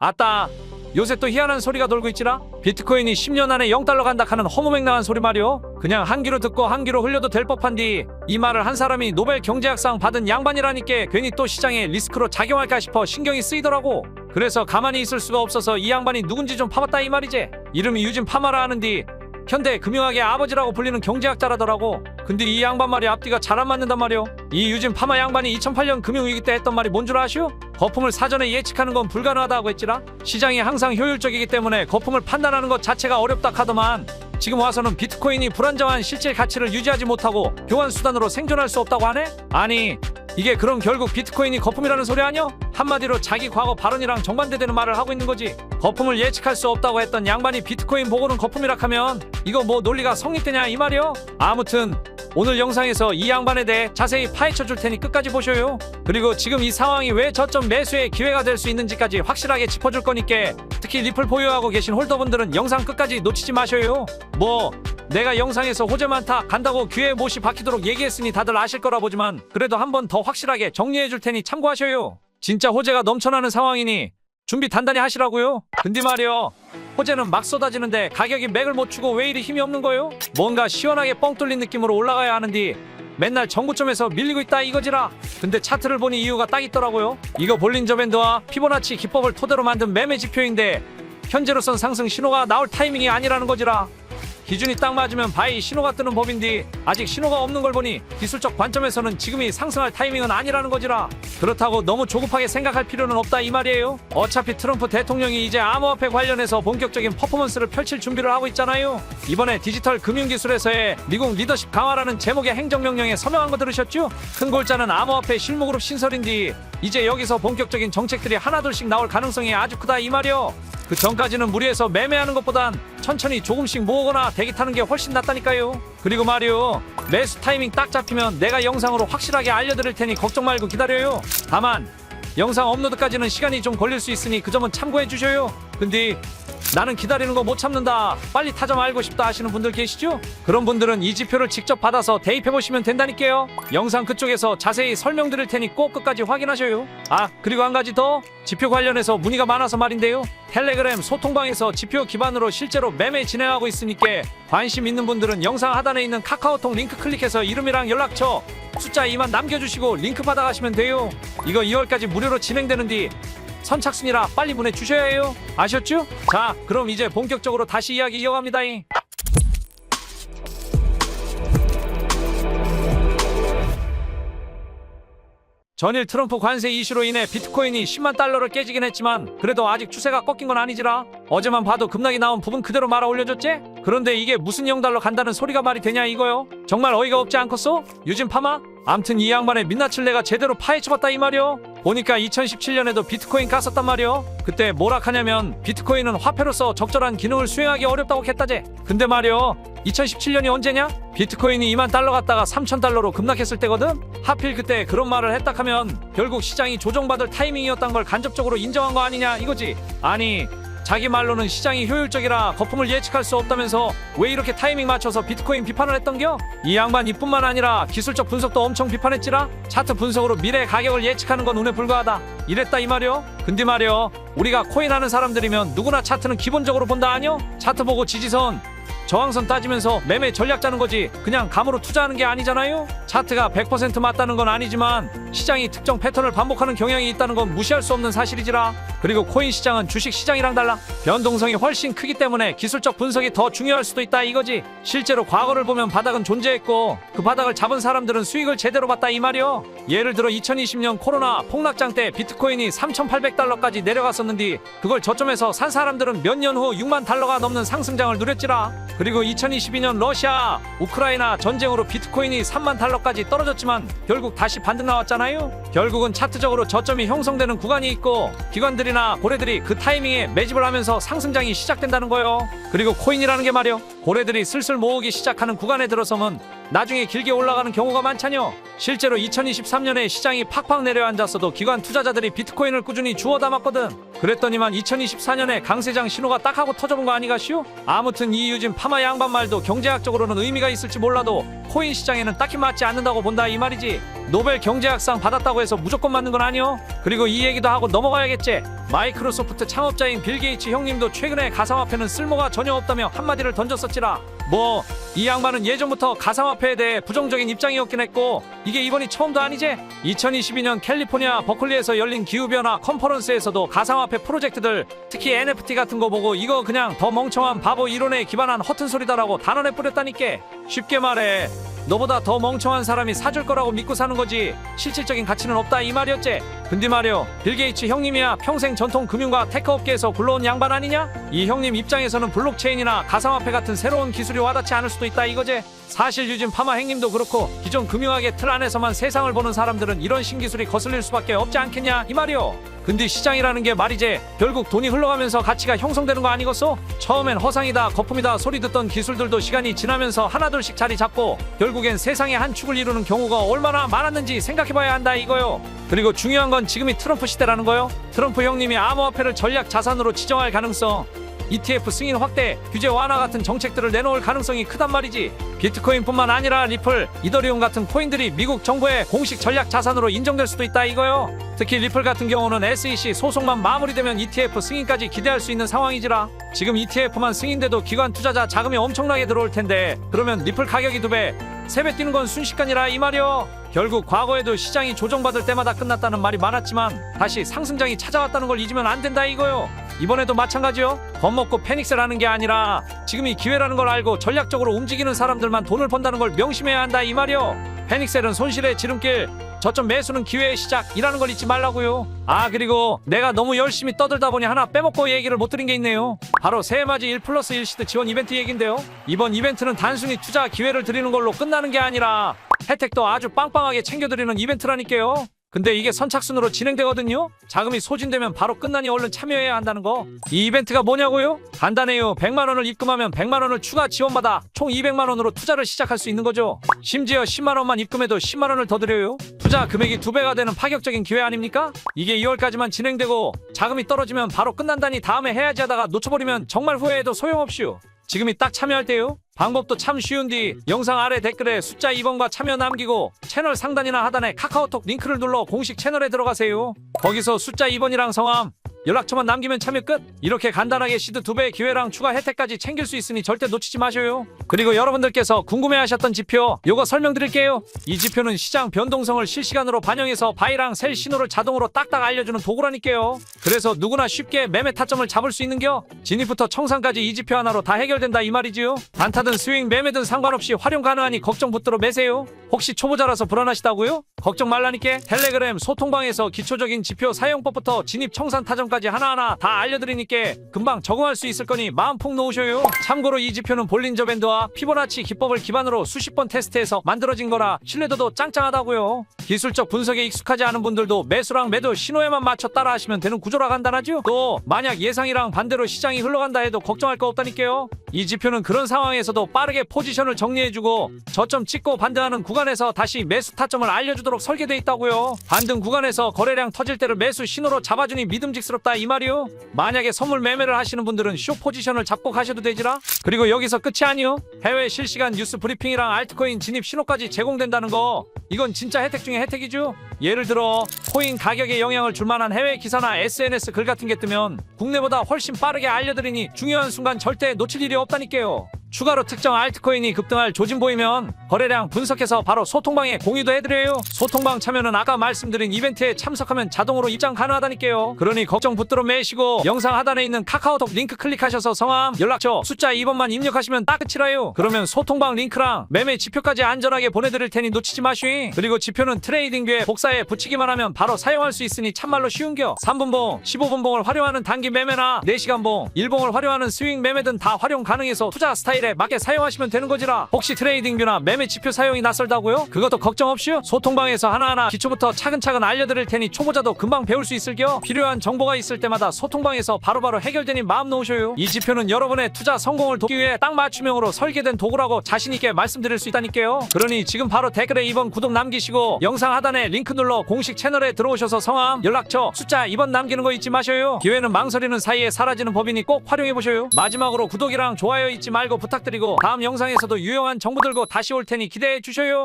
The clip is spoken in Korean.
아따, 요새 또 희한한 소리가 돌고 있지라? 비트코인이 10년 안에 0달러 간다 하는 허무맹랑한 소리 말이오. 그냥 한 귀로 듣고 한 귀로 흘려도 될 법한디 이 말을 한 사람이 노벨 경제학상 받은 양반이라니까 괜히 또 시장에 리스크로 작용할까 싶어 신경이 쓰이더라고. 그래서 가만히 있을 수가 없어서 이 양반이 누군지 좀 파봤다 이 말이지. 이름이 유진 파마라 하는디 현대 금융학의 아버지라고 불리는 경제학자라더라고. 근데 이 양반 말이 앞뒤가 잘 안 맞는단 말이오. 이 유진 파마 양반이 2008년 금융위기 때 했던 말이 뭔 줄 아시오? 거품을 사전에 예측하는 건 불가능하다고 했지라. 시장이 항상 효율적이기 때문에 거품을 판단하는 것 자체가 어렵다 하더만 지금 와서는 비트코인이 불안정한 실질 가치를 유지하지 못하고 교환 수단으로 생존할 수 없다고 하네? 아니 이게 그럼 결국 비트코인이 거품이라는 소리 아니야? 한마디로 자기 과거 발언이랑 정반대되는 말을 하고 있는 거지. 거품을 예측할 수 없다고 했던 양반이 비트코인 보고는 거품이라 하면 이거 뭐 논리가 성립되냐 이 말이요? 아무튼 오늘 영상에서 이 양반에 대해 자세히 파헤쳐 줄 테니 끝까지 보셔요. 그리고 지금 이 상황이 왜 저점 매수의 기회가 될 수 있는지까지 확실하게 짚어줄 거니까 특히 리플 보유하고 계신 홀더분들은 영상 끝까지 놓치지 마셔요. 뭐 내가 영상에서 호재 많다 간다고 귀에 못이 박히도록 얘기했으니 다들 아실 거라 보지만 그래도 한 번 더 확실하게 정리해 줄 테니 참고하셔요. 진짜 호재가 넘쳐나는 상황이니 준비 단단히 하시라고요. 근데 말이요, 호재는 막 쏟아지는데 가격이 맥을 못 추고 왜 이리 힘이 없는 거요? 뭔가 시원하게 뻥 뚫린 느낌으로 올라가야 하는데 맨날 정고점에서 밀리고 있다 이거지라. 근데 차트를 보니 이유가 딱 있더라고요. 이거 볼린저 밴드와 피보나치 기법을 토대로 만든 매매 지표인데 현재로선 상승 신호가 나올 타이밍이 아니라는 거지라. 기준이 딱 맞으면 바이 신호가 뜨는 법인데 아직 신호가 없는 걸 보니 기술적 관점에서는 지금이 상승할 타이밍은 아니라는 거지라. 그렇다고 너무 조급하게 생각할 필요는 없다 이 말이에요. 어차피 트럼프 대통령이 이제 암호화폐 관련해서 본격적인 퍼포먼스를 펼칠 준비를 하고 있잖아요. 이번에 디지털 금융기술에서의 미국 리더십 강화라는 제목의 행정명령에 서명한 거 들으셨죠? 큰 골자는 암호화폐 실무그룹 신설인데 이제 여기서 본격적인 정책들이 하나둘씩 나올 가능성이 아주 크다 이 말이요. 그 전까지는 무리해서 매매하는 것보단 천천히 조금씩 모으거나 대기 타는 게 훨씬 낫다니까요. 그리고 말이요, 매수 타이밍 딱 잡히면 내가 영상으로 확실하게 알려드릴 테니 걱정 말고 기다려요. 다만 영상 업로드까지는 시간이 좀 걸릴 수 있으니 그 점은 참고해 주셔요. 근데 나는 기다리는 거 못 참는다, 빨리 타점 알고 싶다 하시는 분들 계시죠? 그런 분들은 이 지표를 직접 받아서 대입해보시면 된다니까요. 영상 그쪽에서 자세히 설명드릴 테니 꼭 끝까지 확인하셔요. 아, 그리고 한 가지 더, 지표 관련해서 문의가 많아서 말인데요, 텔레그램 소통방에서 지표 기반으로 실제로 매매 진행하고 있으니까 관심 있는 분들은 영상 하단에 있는 카카오톡 링크 클릭해서 이름이랑 연락처 숫자 2만 남겨주시고 링크 받아가시면 돼요. 이거 2월까지 무료로 진행되는데 선착순이라 빨리 보내주셔야 해요. 아셨죠? 자, 그럼 이제 본격적으로 다시 이야기 이어갑니다. 전일 트럼프 관세 이슈로 인해 비트코인이 10만 달러를 깨지긴 했지만 그래도 아직 추세가 꺾인 건 아니지라. 어제만 봐도 급락이 나온 부분 그대로 말아 올려줬지? 그런데 이게 무슨 0달러 간다는 소리가 말이 되냐 이거요? 정말 어이가 없지 않겠어? 유진 파마? 암튼 이 양반의 민낯을 내가 제대로 파헤쳐봤다 이 말이요. 보니까 2017년에도 비트코인 깠었단 말이요. 그때 뭐라 하냐면 비트코인은 화폐로서 적절한 기능을 수행하기 어렵다고 했다제. 근데 말이요, 2017년이 언제냐? 비트코인이 2만 달러 갔다가 3천 달러로 급락했을 때거든? 하필 그때 그런 말을 했다 하면 결국 시장이 조정받을 타이밍이었단 걸 간접적으로 인정한 거 아니냐 이거지. 아니 자기 말로는 시장이 효율적이라 거품을 예측할 수 없다면서 왜 이렇게 타이밍 맞춰서 비트코인 비판을 했던겨? 이 양반 이뿐만 아니라 기술적 분석도 엄청 비판했지라. 차트 분석으로 미래 가격을 예측하는 건 운에 불과하다 이랬다 이 말이요. 근데 말이요, 우리가 코인 하는 사람들이면 누구나 차트는 기본적으로 본다 아니요? 차트 보고 지지선 저항선 따지면서 매매 전략 짜는 거지 그냥 감으로 투자하는 게 아니잖아요. 차트가 100% 맞다는 건 아니지만 시장이 특정 패턴을 반복하는 경향이 있다는 건 무시할 수 없는 사실이지라. 그리고 코인 시장은 주식 시장이랑 달라 변동성이 훨씬 크기 때문에 기술적 분석이 더 중요할 수도 있다 이거지. 실제로 과거를 보면 바닥은 존재했고 그 바닥을 잡은 사람들은 수익을 제대로 봤다 이 말이요. 예를 들어 2020년 코로나 폭락장 때 비트코인이 3,800달러까지 내려갔었는데 그걸 저점에서 산 사람들은 몇 년 후 6만 달러가 넘는 상승장을 누렸지라. 그리고 2022년 러시아 우크라이나 전쟁으로 비트코인이 3만 달러까지 떨어졌지만 결국 다시 반등 나왔잖아요. 결국은 차트적으로 저점이 형성되는 구간이 있고 기관들이나 고래들이 그 타이밍에 매집을 하면서 상승장이 시작된다는 거예요. 그리고 코인이라는 게 말이요, 고래들이 슬슬 모으기 시작하는 구간에 들어서면 나중에 길게 올라가는 경우가 많잖여. 실제로 2023년에 시장이 팍팍 내려앉았어도 기관 투자자들이 비트코인을 꾸준히 주워 담았거든. 그랬더니만 2024년에 강세장 신호가 딱 하고 터져본 거 아니가시오? 아무튼 이 유진 파마 양반 말도 경제학적으로는 의미가 있을지 몰라도 코인 시장에는 딱히 맞지 않는다고 본다 이 말이지. 노벨 경제학상 받았다고 해서 무조건 맞는 건 아니오. 그리고 이 얘기도 하고 넘어가야겠지. 마이크로소프트 창업자인 빌 게이츠 형님도 최근에 가상화폐는 쓸모가 전혀 없다며 한마디를 던졌었지라. 뭐 이 양반은 예전부터 가상화폐에 대해 부정적인 입장이었긴 했고 이게 이번이 처음도 아니지. 2022년 캘리포니아 버클리에서 열린 기후변화 컨퍼런스에서도 가상화폐 프로젝트들 특히 NFT 같은 거 보고 이거 그냥 더 멍청한 바보 이론에 기반한 허튼 소리다라고 단언해 뿌렸다니까. 쉽게 말해 너보다 더 멍청한 사람이 사줄 거라고 믿고 사는 거지 실질적인 가치는 없다 이 말이었지. 근데 말이요, 빌 게이츠 형님이야 평생 전통 금융과 테크 업계에서 굴러온 양반 아니냐? 이 형님 입장에서는 블록체인이나 가상화폐 같은 새로운 기술이 와닿지 않을 수도 있다 이거지. 사실 유진 파마 행님도 그렇고 기존 금융학의 틀 안에서만 세상을 보는 사람들은 이런 신기술이 거슬릴 수밖에 없지 않겠냐 이 말이요. 근데 시장이라는 게 말이지 결국 돈이 흘러가면서 가치가 형성되는 거 아니겠어? 처음엔 허상이다 거품이다 소리 듣던 기술들도 시간이 지나면서 하나둘씩 자리 잡고 결국엔 세상의 한 축을 이루는 경우가 얼마나 많았는지 생각해봐야 한다 이거요. 그리고 중요한 건 지금이 트럼프 시대라는 거요. 트럼프 형님이 암호화폐를 전략 자산으로 지정할 가능성, ETF 승인 확대, 규제 완화 같은 정책들을 내놓을 가능성이 크단 말이지. 비트코인뿐만 아니라 리플, 이더리움 같은 코인들이 미국 정부의 공식 전략 자산으로 인정될 수도 있다 이거요. 특히 리플 같은 경우는 SEC 소송만 마무리되면 ETF 승인까지 기대할 수 있는 상황이지라. 지금 ETF만 승인돼도 기관 투자자 자금이 엄청나게 들어올 텐데 그러면 리플 가격이 2배, 3배 뛰는 건 순식간이라 이 말이요. 결국 과거에도 시장이 조정받을 때마다 끝났다는 말이 많았지만 다시 상승장이 찾아왔다는 걸 잊으면 안 된다 이거요. 이번에도 마찬가지요. 겁먹고 패닉스라는 게 아니라 지금이 기회라는 걸 알고 전략적으로 움직이는 사람들만 돈을 번다는 걸 명심해야 한다 이 말이요. 패닉셀은 손실의 지름길, 저점 매수는 기회의 시작이라는 걸 잊지 말라고요. 아 그리고 내가 너무 열심히 떠들다 보니 하나 빼먹고 얘기를 못 드린 게 있네요. 바로 새해맞이 1+1 시드 지원 이벤트 얘긴데요. 이번 이벤트는 단순히 투자 기회를 드리는 걸로 끝나는 게 아니라 혜택도 아주 빵빵하게 챙겨드리는 이벤트라니까요. 근데 이게 선착순으로 진행되거든요. 자금이 소진되면 바로 끝나니 얼른 참여해야 한다는 거. 이 이벤트가 뭐냐고요? 간단해요. 100만원을 입금하면 100만원을 추가 지원받아 총 200만원으로 투자를 시작할 수 있는 거죠. 심지어 10만원만 입금해도 10만원을 더 드려요. 투자 금액이 2배가 되는 파격적인 기회 아닙니까? 이게 2월까지만 진행되고 자금이 떨어지면 바로 끝난다니 다음에 해야지 하다가 놓쳐버리면 정말 후회해도 소용없슈. 지금이 딱 참여할 때요. 방법도 참 쉬운디 영상 아래 댓글에 숫자 2번과 참여 남기고 채널 상단이나 하단에 카카오톡 링크를 눌러 공식 채널에 들어가세요. 거기서 숫자 2번이랑 성함, 연락처만 남기면 참여 끝. 이렇게 간단하게 시드 2배의 기회랑 추가 혜택까지 챙길 수 있으니 절대 놓치지 마셔요. 그리고 여러분들께서 궁금해하셨던 지표 요거 설명드릴게요. 이 지표는 시장 변동성을 실시간으로 반영해서 바이랑 셀 신호를 자동으로 딱딱 알려주는 도구라니까요. 그래서 누구나 쉽게 매매 타점을 잡을 수 있는겨. 진입부터 청산까지 이 지표 하나로 다 해결된다 이 말이지요. 단타든 스윙 매매든 상관없이 활용 가능하니 걱정 붙들어 매세요. 혹시 초보자라서 불안하시다고요? 걱정 말라니까. 텔레그램 소통방에서 기초적인 지표 사용법부터 진입 청산 타점까지 하나하나 다 알려드리니까 금방 적응할 수 있을 거니 마음 푹 놓으셔요. 참고로 이 지표는 볼린저 밴드와 피보나치 기법을 기반으로 수십 번 테스트해서 만들어진 거라 신뢰도도 짱짱하다고요. 기술적 분석에 익숙하지 않은 분들도 매수랑 매도 신호에만 맞춰 따라하시면 되는 구조라 간단하죠. 또 만약 예상이랑 반대로 시장이 흘러간다 해도 걱정할 거 없다니까요. 이 지표는 그런 상황에서도 빠르게 포지션을 정리해주고 저점 찍고 반등하는 구간에서 다시 매수 타점을 알려주도록 설계돼 있다고요. 반등 구간에서 거래량 터질 때를 매수 신호로 잡아주니 믿음직스럽다 이 말이요. 만약에 선물 매매를 하시는 분들은 쇼 포지션을 잡고 가셔도 되지라. 그리고 여기서 끝이 아니요. 해외 실시간 뉴스 브리핑이랑 알트코인 진입 신호까지 제공된다는 거. 이건 진짜 혜택 중에 혜택이죠. 예를 들어 코인 가격에 영향을 줄 만한 해외 기사나 SNS 글 같은 게 뜨면 국내보다 훨씬 빠르게 알려드리니 중요한 순간 절대 놓칠 일이 없다니까요. 추가로 특정 알트코인이 급등할 조짐 보이면 거래량 분석해서 바로 소통방에 공유도 해드려요. 소통방 참여는 아까 말씀드린 이벤트에 참석하면 자동으로 입장 가능하다니까요. 그러니 걱정 붙들어 매시고 영상 하단에 있는 카카오톡 링크 클릭하셔서 성함, 연락처, 숫자 2번만 입력하시면 딱 끝이라요. 그러면 소통방 링크랑 매매 지표까지 안전하게 보내드릴 테니 놓치지 마쉬. 그리고 지표는 트레이딩뷰에 복사해 붙이기만 하면 바로 사용할 수 있으니 참말로 쉬운겨. 3분봉, 15분봉을 활용하는 단기 매매나 4시간봉, 1봉을 활용하는 스윙 매매든 다 활용 가능해서 투자 스타일에 맞게 사용하시면 되는 거지라. 혹시 트레이딩뷰나 매매 마음의 지표 사용이 낯설다고요? 그것도 걱정 없이요. 소통방에서 하나하나 기초부터 차근차근 알려드릴 테니 초보자도 금방 배울 수 있을겨. 필요한 정보가 있을 때마다 소통방에서 바로바로 해결되니 마음 놓으셔요. 이 지표는 여러분의 투자 성공을 돕기 위해 딱 맞춤형으로 설계된 도구라고 자신있게 말씀드릴 수 있다니까요. 그러니 지금 바로 댓글에 2번 구독 남기시고 영상 하단에 링크 눌러 공식 채널에 들어오셔서 성함, 연락처, 숫자 2번 남기는 거 잊지 마셔요. 기회는 망설이는 사이에 사라지는 법이니 꼭 활용해보셔요. 마지막으로 구독이랑 좋아요 잊지 말고 부탁드리고 다음 영상에서도 유용한 정보 들고 다시 올 테니 기대해 주셔요.